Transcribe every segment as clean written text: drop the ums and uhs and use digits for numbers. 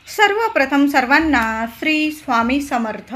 सर्वप्रथम सर्वांना श्री स्वामी समर्थ.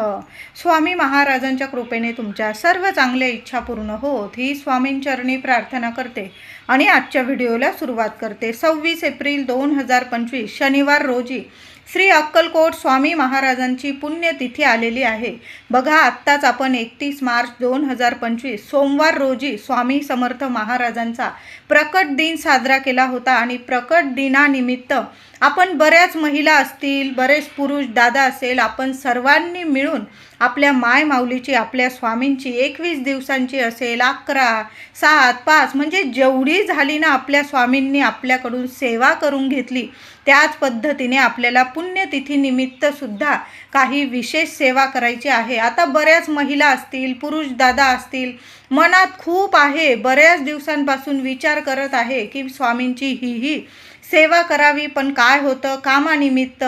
स्वामी महाराजांच्या कृपेने तुमच्या सर्व चांगल्या इच्छा पूर्ण होत ही स्वामींचरणी प्रार्थना करते आणि आजच्या व्हिडिओला सुरुवात करते. 26 एप्रिल 2025 शनिवार रोजी श्री अक्कलकोट स्वामी महाराजांची पुण्यतिथी आलेली आहे. बघा, आत्ताच आपण 31 मार्च 2025 सोमवार रोजी स्वामी समर्थ महाराजांचा प्रकट दिन साजरा केला होता आणि प्रकट दिनानिमित्त आपण बऱ्याच महिला असतील, बरेच पुरुष दादा असेल, आपण सर्वांनी मिळून आपल्या माय माऊलीची, आपल्या स्वामींची 21 दिवसांची असेल, 11, 7, 5 म्हणजे जेवढी झाली ना आपल्या स्वामींनी आपल्याकडून सेवा करून घेतली, त्याच पद्धतीने आपल्याला पुण्यतिथीनिमित्त सुद्धा काही विशेष सेवा करायची आहे. आता बऱ्याच महिला असतील, पुरुष दादा असतील, मनात खूप आहे, बऱ्याच दिवसांपासून विचार करत आहे की स्वामींची ही सेवा करावी, पण काय होतं, कामानिमित्त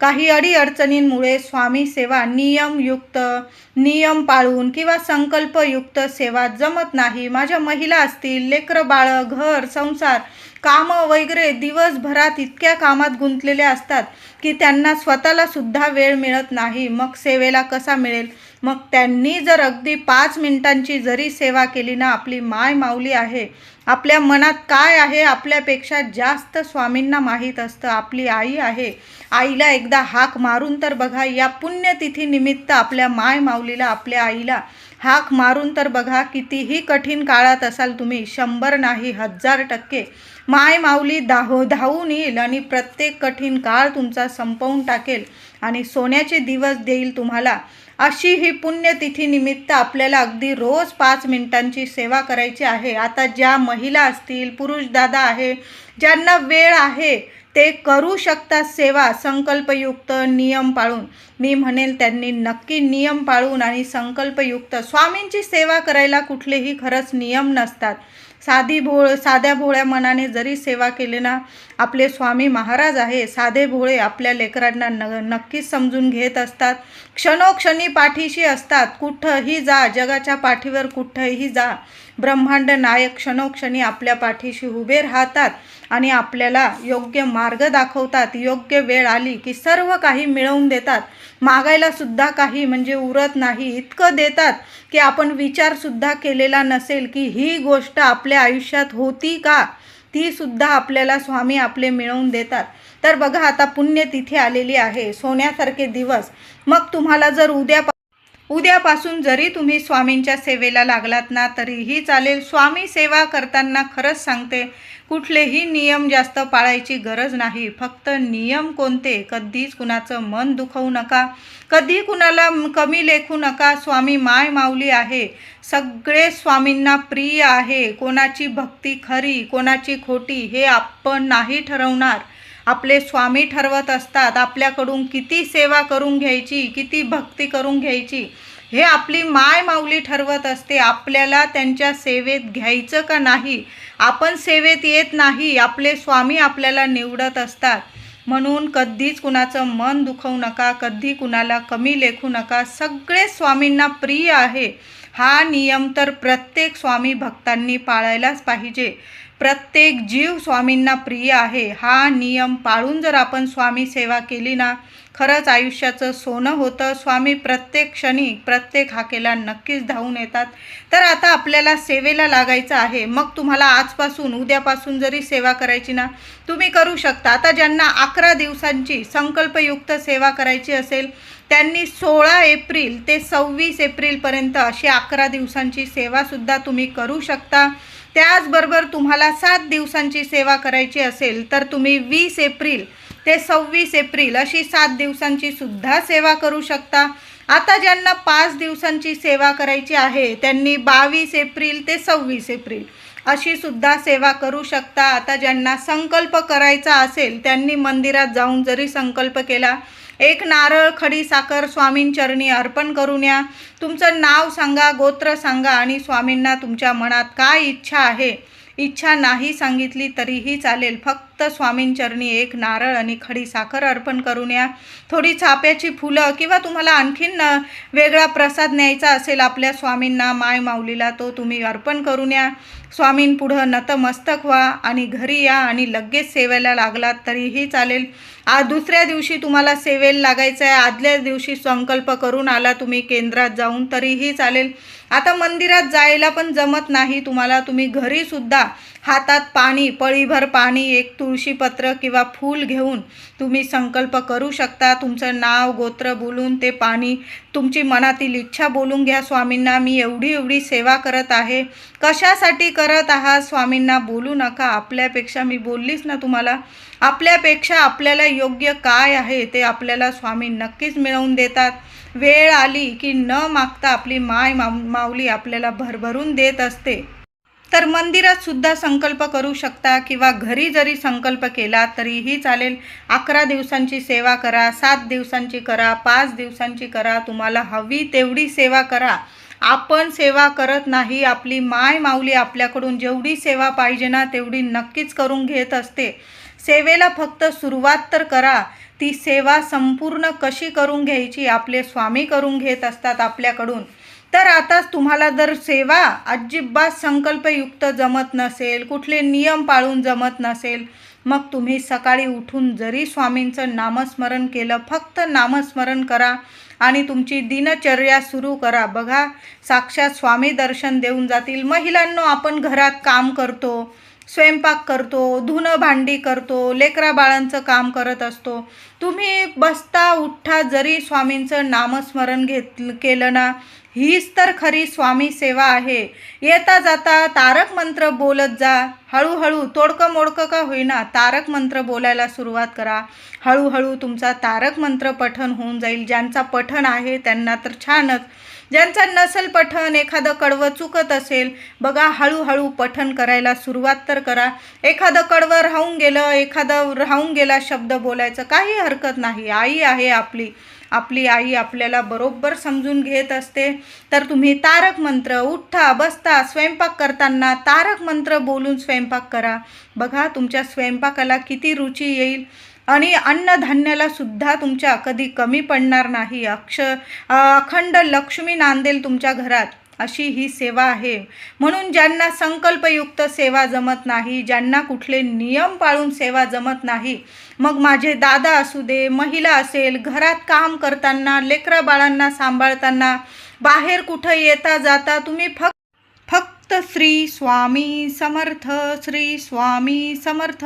काही अडीअडचणींमुळे स्वामी सेवा नियम पाळून किंवा संकल्पयुक्त सेवा जमत नाही. माझ्या महिला असतील, लेकरं बाळ, घर संसार, कामं वगैरे दिवसभरात इतक्या कामात गुंतलेल्या असतात की त्यांना स्वतःला सुद्धा वेळ मिळत नाही. मग सेवेला कसा मिळेल? मग त्यांनी जर अगदी 5 मिनिटांची जरी सेवा केली ना, आपली माय माऊली आहे, आपल्या मनात काय आहे आपल्यापेक्षा जास्त स्वामींना माहीत असतं. आपली आई आहे, आईला एकदा हाक मारून तर बघा. या पुण्यतिथीनिमित्त आपल्या माय माऊलीला, आपल्या आईला हाक मारून तर बघा. कितीही कठीण काळात असाल तुम्ही, 100 नाही 1000% माय माऊली धावून येईल आणि प्रत्येक कठीण काळ तुमचा संपवून टाकेल आणि सोन्याचे दिवस देईल तुम्हाला. अशी ही पुण्यतिथीनिमित्त आपल्याला अगदी रोज 5 मिनिटांची सेवा करायची आहे. आता ज्या महिला असतील, पुरुष दादा आहे, ज्यांना वेळ आहे ते करू शकतात सेवा संकल्पयुक्त, नियम पाळून. मी म्हणेल त्यांनी नक्की नियम पाळून आणि संकल्पयुक्त. स्वामींची सेवा करायला कुठलेही खरंच नियम नसतात. साध्या भोळ्या मनाने जरी सेवा केली ना, आपले स्वामी महाराज आहे साधे भोळे, आपल्या लेकरांना नक्कीच समजून घेत असतात, क्षणोक्षणी पाठीशी असतात. कुठंही जा, जगाच्या पाठीवर कुठंही जा, ब्रह्मांड नायक क्षणोक्षणी आपल्या पाठीशी उभे राहतात आणि आपल्याला योग्य मार्ग दाखवतात. योग्य वेळ आली की सर्व काही मिळवून देतात. मागायला सुद्धा काही म्हणजे उरत नाही, इतकं देतात की आपण विचारसुद्धा केलेला नसेल की ही गोष्ट आपल्या आयुष्यात होती का, ती सुद्धा आपल्याला स्वामी आपले मिळवून देतात. तर बघा, आता पुण्यतिथी आलेली आहे, सोन्यासारखे दिवस. मग तुम्हाला जर उद्यापासून जरी तुम्ही स्वामींच्या सेवेला लागलात ना तरीही चालेल. स्वामी सेवा करताना खरंच सांगते, कुठलेही नियम जास्त पाळायची गरज नाही. फक्त नियम कोणते? कधीच कुणाचं मन दुखवू नका, कधी कुणाला कमी लेखू नका. स्वामी माय माऊली आहे, सगळे स्वामींना प्रिय आहे. कोणाची भक्ती खरी, कोणाची खोटी हे आपण नाही ठरवणार, आपले स्वामी ठरवत असतात. आपल्याकडून किती सेवा करून घ्यायची, किती भक्ती करून घ्यायची हे आपली माय माऊली ठरवत असते. आपल्याला त्यांच्या सेवेत घ्यायचं का नाही, आपण सेवेत येत नाही, आपले स्वामी आपल्याला निवडत असतात. म्हणून कधीच कुणाचं मन दुखवू नका, कधी कुणाला कमी लेखू नका. सगळे स्वामींना प्रिय आहे हा नियम तर प्रत्येक स्वामी भक्तांनी पाळायलाच पाहिजे. प्रत्येक जीव स्वामींना प्रिय आहे हा नियम पाळून जर आपण स्वामी सेवा केली ना, खरंच आयुष्याचं सोनं होतं. स्वामी प्रत्येक क्षणी, प्रत्येक हाकेला नक्कीच धावून येतात. तर आता आपल्याला सेवेला लागायचं आहे. मग तुम्हाला आजपासून, उद्यापासून जरी सेवा करायची ना, तुम्ही करू शकता. आता ज्यांना 11 दिवसांची संकल्पयुक्त सेवा करायची असेल त्यांनी 16 एप्रिल ते 26 एप्रिलपर्यंत अशी 11 दिवसांची सेवासुद्धा तुम्ही करू शकता. त्याचबरोबर तुम्हाला 7 दिवसांची सेवा करायची असेल तर तुम्ही 20 एप्रिल ते 26 एप्रिल अशी 7 दिवसांची सुद्धा सेवा करू शकता. आता ज्यांना 5 दिवसांची सेवा करायची आहे त्यांनी 22 एप्रिल ते 26 एप्रिल अशी सुद्धा सेवा करू शकता. आता ज्यांना संकल्प करायचा असेल त्यांनी मंदिरात जाऊन जरी संकल्प केला, एक नारळ, खडी साखर स्वामींचरणी अर्पण करून या. तुमचं नाव सांगा, गोत्र सांगा आणि स्वामींना तुमच्या मनात काय इच्छा आहे, इच्छा नाही सांगितली तरीही चालेल, फक्त फक्त स्वामींचरणी एक नारळ आणि खडी साखर अर्पण करून या. थोडी चाफ्याची फुलं किंवा तुम्हाला आणखीन वेगळा प्रसाद न्यायचा असेल आपल्या स्वामींना, माय माऊलीला, तो तुम्ही अर्पण करून या. स्वामींपुढं नतमस्तक व्हा आणि घरी या आणि लगेच सेवेला लागलात तरीही चालेल. दुसऱ्या दिवशी तुम्हाला सेवेला लागायचं आहे, आदल्या दिवशी संकल्प करून आला तुम्ही केंद्रात जाऊन तरीही चालेल. आता मंदिरात जायला पण जमत नाही तुम्हाला, तुम्ही घरीसुद्धा हातात पाणी, पळीभर पाणी, एक तुळशीपत्र किंवा फूल घेऊन तुम्ही संकल्प करू शकता. तुमचं नाव गोत्र बोलून ते पाणी, तुमची मनातील इच्छा बोलून घ्या स्वामींना. मी एवढी एवढी सेवा करत आहे, कशासाठी करत आहात स्वामींना बोलू नका. आपल्यापेक्षा, मी बोललीच ना तुम्हाला, आपल्यापेक्षा आपल्याला योग्य काय आहे ते आपल्याला स्वामी नक्कीच मिळवून देतात. वेळ आली की न मागता आपली माऊली आपल्याला भरभरून देत असते. तर मंदिरात सुद्धा संकल्प करू शकता किंवा घरी जरी संकल्प केला तरीही चालेल. 11 दिवसांची सेवा करा, 7 दिवसांची करा, 5 दिवसांची करा, तुम्हाला हवी तेवढी सेवा करा. आपण सेवा करत नाही, आपली माऊली आपल्याकडून जेवढी सेवा पाहिजे ना तेवढी नक्कीच करून घेत असते. सेवेला फक्त सुरुवात तर करा, ती सेवा संपूर्ण कशी करून घ्यायची आपले स्वामी करून घेत असतात आपल्याकडून. तर आता तुम्हाला जर सेवा अजिबात संकल्पयुक्त जमत नसेल, कुठले नियम पाळून जमत नसेल, मग तुम्ही सकाळी उठून जरी स्वामींचं नामस्मरण केलं, फक्त नामस्मरण करा आणि तुमची दिनचर्या सुरू करा. बघा, साक्षात स्वामी दर्शन देऊन जातील. महिलांनो, आपण घरात काम करतो, स्वयंपाक करतो, धुणं भांडी करतो, लेकरा बाळांचं काम करत असतो. तुम्ही बसता उठता जरी स्वामींचं नामस्मरण केलं ना, हीच तर खरी स्वामी सेवा आहे. येता जाता तारक मंत्र बोलत जा. हळूहळू तोडकं मोडकं का होईना तारक मंत्र बोलायला सुरुवात करा. हळूहळू तुमचा तारक मंत्र पठण होऊन जाईल. ज्यांचा पठण आहे त्यांना तर छानच, ज्यांचा नसेल पठण, एखादं कडवं चुकत असेल, बघा हळूहळू पठण करायला सुरुवात तर करा. एखादं कडवं राहून गेला शब्द बोलायचं काही हरकत नाही. आई आहे आपली आई आपल्याला बरोबर समजून घेत असते. तर तुम्ही तारक मंत्र, उठता बसता स्वयंपाक करताना तारक मंत्र बोलून स्वयंपाक करा. बघा, तुमच्या स्वयंपाकाला किती रुची येईल आणि अन्नधान्याला सुद्धा तुमच्या कधी कमी पडणार नाही. अखंड लक्ष्मी नांदेल तुमच्या घरात. अशी ही सेवा आहे. म्हणून ज्यांना संकल्पयुक्त सेवा जमत नाही, ज्यांना कुठले नियम पाळून सेवा जमत नाही, मग माझे दादा असू दे, महिला असेल, घरात काम करताना, लेकरा बाळांना सांभाळताना, बाहेर कुठं येता जाता तुम्ही फक्त श्री स्वामी समर्थ, श्री स्वामी समर्थ.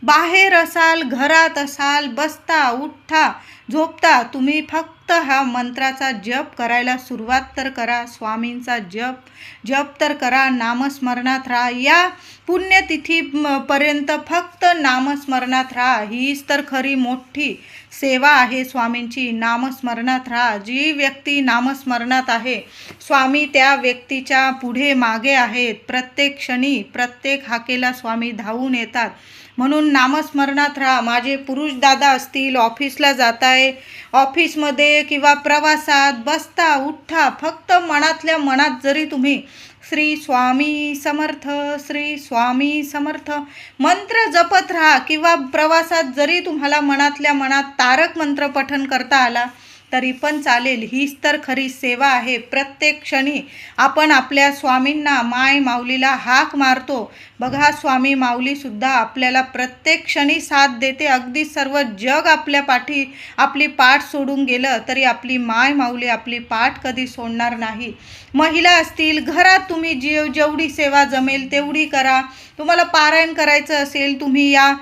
बाहेर असाल, घरात असाल, बसता उठता झोपता, तुम्ही फक्त हा मंत्राचा जप करायला सुरुवात तर करा. स्वामींचा जप तर करा. नामस्मरणात राहा. या पुण्यतिथीपर्यंत फक्त नामस्मरणात राहा. हीच तर खरी मोठी सेवा आहे स्वामींची. नामस्मरणात राहा. जी व्यक्ती नामस्मरणात आहे, स्वामी त्या व्यक्तीच्या पुढे मागे आहेत. प्रत्येक क्षणी, प्रत्येक हाकेला स्वामी धावून येतात. म्हणून नामस्मरणात राहा. माझे पुरुष दादा असतील, ऑफिसला जाताय, ऑफिसमध्ये किंवा प्रवासात बसता उठता, फक्त मनातल्या मनात जरी तुम्ही श्री स्वामी समर्थ, श्री स्वामी समर्थ मंत्र जपत राहा. किंवा प्रवासात जरी तुम्हाला मनातल्या मनात तारक मंत्र पठण करता आला तरी पण चालेल. हीच तर खरी सेवा आहे. प्रत्येक क्षणी आपण आपल्या स्वामींना, माऊलीला हाक मारतो. बघा, स्वामी माऊलीसुद्धा आपल्याला प्रत्येक क्षणी साथ देते. अगदी सर्व जग आपल्या पाठी, आपली पाठ सोडून गेलं तरी आपली माऊली आपली पाठ कधी सोडणार नाही. महिला असतील, घरात तुम्ही जेवढी सेवा जमेल तेवढी करा. तुम्हाला पारायण करायचं असेल, तुम्ही या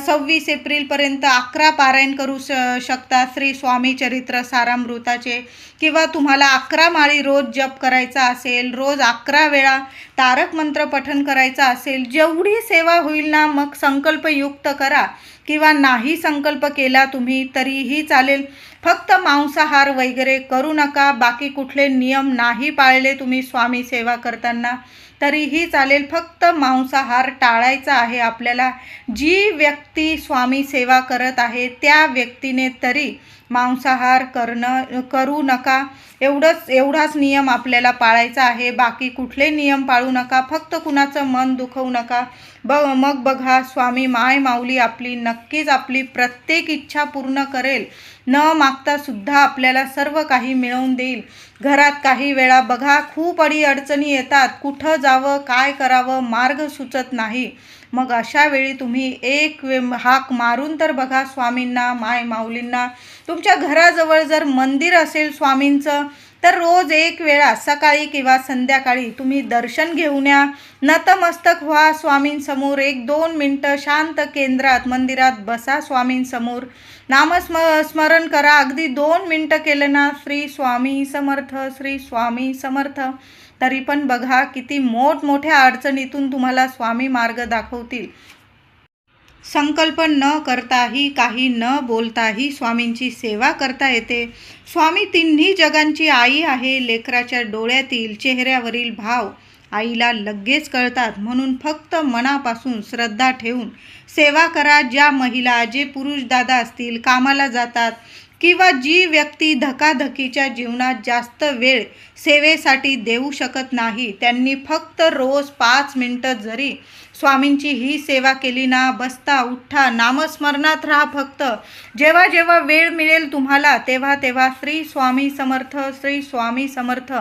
26 एप्रिलपर्यंत 11 पारायण करू शकता श्री स्वामी चरित्र सारामृताचे. किंवा तुम्हाला 11 माळी रोज जप करायचा असेल, रोज 11 वेळा तारक मंत्र पठण करायचा असेल, जेवढी सेवा होईल ना, मग संकल्पयुक्त करा. किंवा नाही संकल्प केला तुम्ही तरीही चालेल. फक्त मांसाहार वगैरे करू नका. बाकी कुठले नियम नाही पाळले तुम्ही स्वामी सेवा करताना तरीही चालेल. फक्त मांसाहार टाळायचा आहे आपल्याला. जी व्यक्ती स्वामी सेवा करत आहे त्या व्यक्तीने तरी मांसाहार करू नका. एवढाच नियम आपल्याला पाळायचा आहे. बाकी कुठले नियम पाळू नका. फक्त कुणाचं मन दुखवू नका. मग बघा स्वामी माय माऊली नक्कीच आपली प्रत्येक इच्छा पूर्ण करेल. न मागता सुद्धा आपल्याला सर्व काही मिळवून देईल. घरात काही वेळा बघा खूप अडचणी येतात, कुठं जावं काय करावं मार्ग सुचत नाही. मग अशा वेळी तुम्ही एक हाक मारून तर बघा स्वामींना, माय माऊलींना. तुमच्या घराजवळ जर मंदिर असेल स्वामींचं तर रोज एक वेळा सकाळी किंवा संध्याकाळी तुम्ही दर्शन घेऊन या. नतमस्तक व्हा स्वामींसमोर. 1-2 मिनटं शांत केंद्रात मंदिरात बसा स्वामींसमोर. नामस्मरण करा. अगदी 2 मिनटं केलं ना, श्री स्वामी समर्थ, श्री स्वामी समर्थ, तरी पण बघा किती मोठमोठ्या अडचणीतून तुम्हाला स्वामी मार्ग दाखवतील. संकल्प न करताही, काही न बोलताही स्वामींची सेवा करता येते. स्वामी तिन्ही जगांची आई आहे. लेकराच्या डोळ्यातील, चेहऱ्यावरील भाव आईला लगेच कळतात. म्हणून फक्त मनापासून श्रद्धा ठेवून सेवा करा. ज्या महिला, जे पुरुष दादा असतील, कामाला जातात किंवा जी व्यक्ती धकाधकीच्या जीवनात जास्त वेळ सेवेसाठी देऊ शकत नाही, त्यांनी फक्त रोज 5 मिनटं जरी स्वामींची ही सेवा केली ना, बसता उठा नामस्मरणात राहा. फक्त जेव्हा जेव्हा वेळ मिळेल तुम्हाला तेव्हा तेव्हा श्री स्वामी समर्थ, श्री स्वामी समर्थ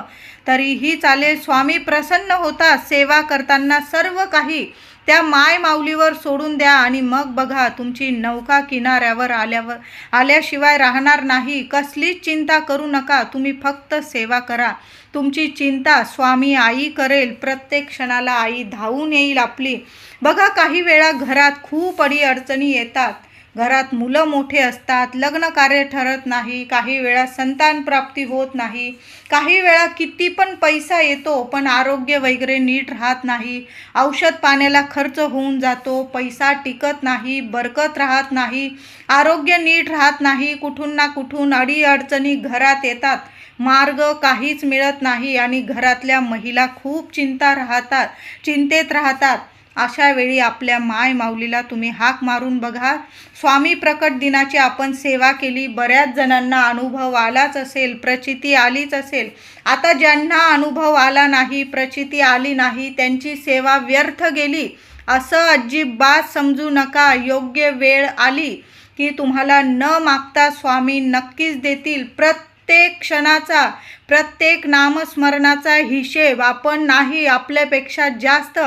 तरीही चालेल. स्वामी प्रसन्न होतात. सेवा करताना सर्व काही त्या माय माऊलीवर सोडून द्या आणि मग बघा तुमची नौका किनाऱ्यावर आल्याशिवाय राहणार नाही. कसलीच चिंता करू नका. तुम्ही फक्त सेवा करा. तुमची चिंता स्वामी आई करेल. प्रत्येक क्षणाला आई धावून येईल आपली. बघा काही वेळा घरात खूप अडचणी येतात. घरात मुलं मोठे असतात, लग्न कार्य ठरत नाही, काही वेळा संतान प्राप्ती होत नाही, काही वेळा किती पण पैसा येतो पण आरोग्य वगैरे नीट राहत नाही. औषध पाण्याला खर्च होऊन जातो, पैसा टिकत नाही, बरकत राहत नाही, आरोग्य नीट राहत नाही. कुठून ना कुठून अडचणी घरात येतात. मार्ग काहीच मिळत नाही आणि घरातल्या महिला खूप चिंतेत राहतात. अशा वेळी आपल्या माय माऊलीला तुम्ही हाक मारून बघा. स्वामी प्रकट दिनाची आपण सेवा केली. बऱ्याच जणांना अनुभव आलाच असेल, प्रचिती आलीच असेल. आता ज्यांना अनुभव आला नाही, प्रचिती आली नाही, त्यांची सेवा व्यर्थ गेली असं अजिबात समजू नका. योग्य वेळ आली की तुम्हाला न मागता स्वामी नक्कीच देतील. प्रत्येक क्षणाचा, प्रत्येक नामस्मरणाचा हिशेब आपण नाही, आपल्यापेक्षा जास्त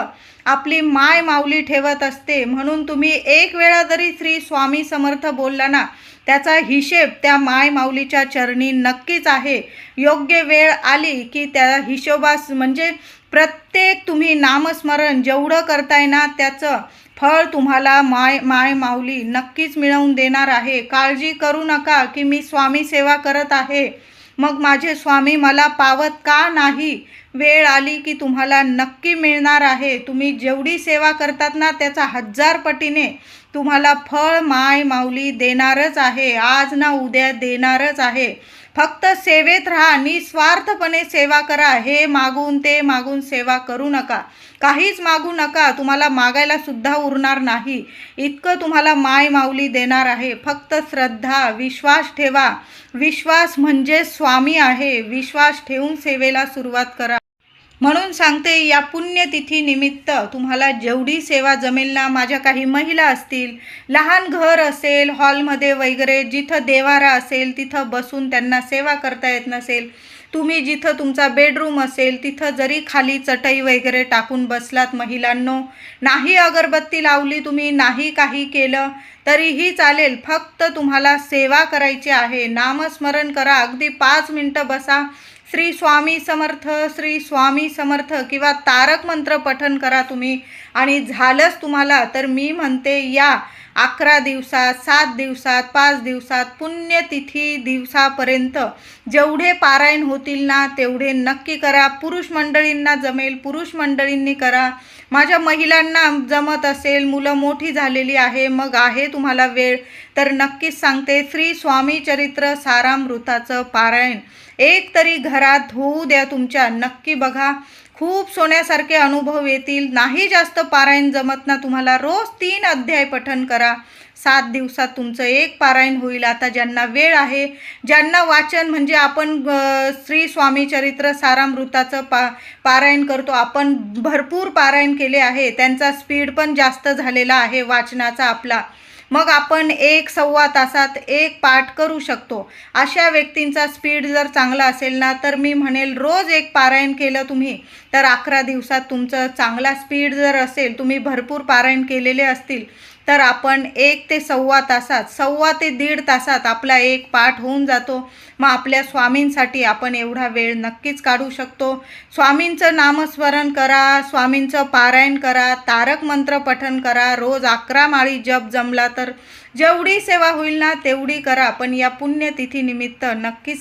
आपली माय माऊली ठेवत असते. म्हणून तुम्ही एक वेळा जरी श्री स्वामी समर्थ बोलला ना, त्याचा हिशेब त्या माय माऊलीच्या चरणी नक्कीच आहे. योग्य वेळ आली की त्या हिशोबास म्हणजे प्रत्येक तुम्ही नामस्मरण जेवढं करताय ना त्याचं फळ तुम्हाला माय माऊली नक्कीच मिळवून देणार आहे. काळजी करू नका की मी स्वामी सेवा करत आहे, मग माझे स्वामी मला पावत का नाही. वेळ आली की तुम्हाला नक्की मिळणार आहे. तुम्ही जेवढी सेवा करतात ना त्याचा 1000 पटीने तुम्हाला फळ माय माऊली देणारच आहे. आज ना उद्या देणारच आहे. फक्त सेवेत राहा, निस्वार्थपणे सेवा करा. हे मागून ते मागून सेवा करू नका. काहीच मागू नका. तुम्हाला मागायला सुद्धा उरणार नाही इतकं तुम्हाला माय माऊली देणार आहे. फक्त श्रद्धा, विश्वास ठेवा. विश्वास म्हणजे स्वामी आहे. विश्वास ठेवून सेवेला सुरुवात करा. म्हणून सांगते, या पुण्यतिथी निमित्त तुम्हाला जेवढी सेवा जमेल ना, माझ्या काही महिला असतील, लहान घर असेल, हॉलमध्ये वगैरे जिथं देवारा असेल तिथं बसून त्यांना सेवा करता येत नसेल, तुम्ही जिथं तुमचा बेडरूम असेल तिथं जरी खाली चटई वगैरे टाकून बसलात महिलांनो, नाही अगरबत्ती लावली तुम्ही, नाही काही केलं तरीही चालेल. फक्त तुम्हाला सेवा करायची आहे. नामस्मरण करा. अगदी 5 मिनटं बसा. श्री स्वामी समर्थ, श्री स्वामी समर्थ किंवा तारक मंत्र पठण करा तुम्ही. आणि झालंच तुम्हाला तर मी म्हणते या 11 दिवसात, 7 दिवसात, 5 दिवसात, पुण्यतिथी दिवसापर्यंत जेवढे पारायण होतील ना तेवढे नक्की करा. पुरुष मंडळींना जमेल पुरुष मंडळींनी करा. माझ्या महिलांना जमत असेल, मुलं मोठी झालेली आहे, मग आहे तुम्हाला वेळ तर नक्कीच सांगते, श्री स्वामी चरित्र सारामृताचं पारायण एक तरी घरात होऊ द्या तुमच्या. नक्की बघा, खूप सोन्यासारखे अनुभव येतील. नाही जास्त पारायण जमत ना तुम्हाला, रोज 3 अध्याय पठण करा. 7 दिवसात तुमचं 1 पारायण होईल. आता ज्यांना वेळ आहे, ज्यांना वाचन म्हणजे आपण श्री स्वामी चरित्र सारामृताचं पारायण करतो, आपण भरपूर पारायण केले आहे, त्यांचा स्पीड पण जास्त झालेला आहे वाचनाचा आपला. मग आपण 1-1.25 तासात 1 पाठ करू शकतो. अशा व्यक्तींचा स्पीड जर चांगला असेल ना, तर मी म्हणेल रोज 1 पारायण केलं तुम्ही तर 11 दिवसात तुमचं चांगला स्पीड जर असेल, तुम्ही भरपूर पारायण केलेले असतील, तर आपण 1 ते 1.25 तासात, 1.25 ते 1.5 तासात आपला 1 पाठ होऊन जातो. मग आपल्या स्वामींसाठी आपण एवढा वेळ नक्कीच काढू शकतो. स्वामींचं नामस्मरण करा, स्वामींचं पारायण करा, तारक मंत्र पठण करा, रोज 11 माळी जप जमला तर जेवढी सेवा होईल ना तेवढी करा. पण या पुण्यतिथीनिमित्त नक्की